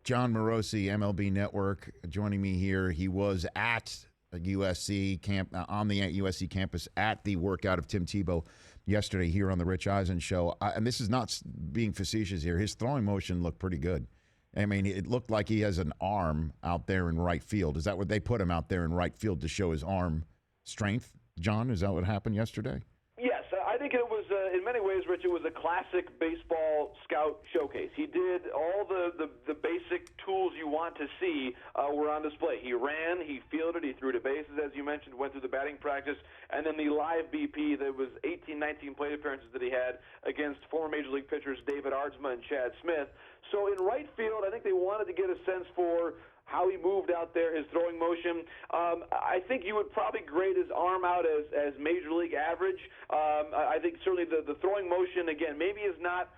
John Morosi, MLB Network, joining me here. He was at a USC camp on the USC campus at the workout of Tim Tebow yesterday here on the Rich Eisen Show. And this is not being facetious here. His throwing motion looked pretty good. I mean, it looked like he has an arm out there in right field. Is that what they put him out there in right field to show his arm strength? John, is that what happened yesterday? Yes, I think it was, in many ways, Rich, it was a classic baseball scout showcase. He did all the basic tools you want to see were on display. He ran, he fielded, he threw to bases, as you mentioned, went through the batting practice, and then the live BP, there was 18, 19 plate appearances that he had against former Major League pitchers David Aardsma and Chad Smith. So in right field, I think they wanted to get a sense for how he moved out there, his throwing motion. I think you would probably grade his arm out as Major League average. I think certainly the throwing motion, again, maybe is not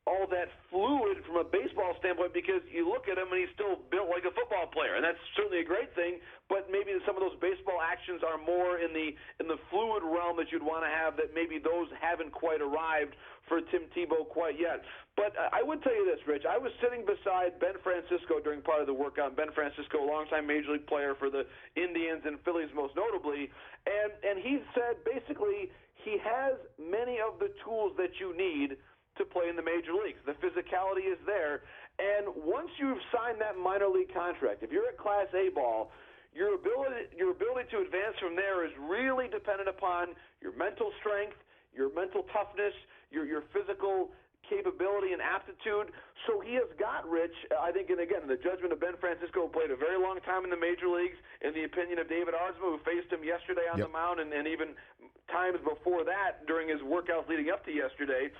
all that fluid from a baseball standpoint because you look at him and he's still built like a football player, and that's certainly a great thing, but maybe some of those baseball actions are more in the fluid realm that you'd want to have, that maybe those haven't quite arrived for Tim Tebow quite yet. But I would tell you this, Rich. I was sitting beside Ben Francisco during part of the workout. Ben Francisco, a longtime Major League player for the Indians and Phillies most notably, and he said basically he has many of the tools that you need to play in the major leagues. The physicality is there, and once you've signed that minor league contract, if you're at Class A ball, your ability to advance from there is really dependent upon your mental strength, your mental toughness, your physical capability and aptitude. So he has got, Rich, I think, and again, in the judgment of Ben Francisco, who played a very long time in the major leagues, in the opinion of David Aardsma, who faced him yesterday on the mound, and even times before that during his workouts leading up to yesterday,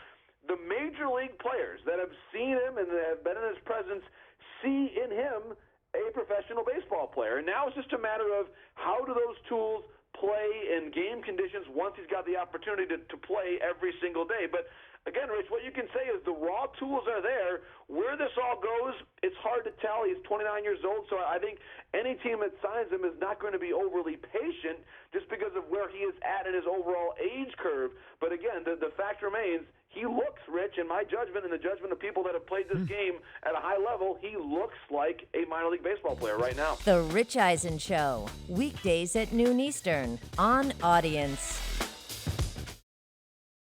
the major league players that have seen him and that have been in his presence see in him a professional baseball player. And now it's just a matter of how do those tools play in game conditions once he's got the opportunity to play every single day. But again, Rich, what you can say is the raw tools are there. Where this all goes, it's hard to tell. He's 29 years old, so I think any team that signs him is not going to be overly patient just because of where he is at in his overall age curve. But again, the fact remains, he looks, Rich, in my judgment and the judgment of people that have played this game at a high level, he looks like a minor league baseball player right now. The Rich Eisen Show, weekdays at noon Eastern on Audience.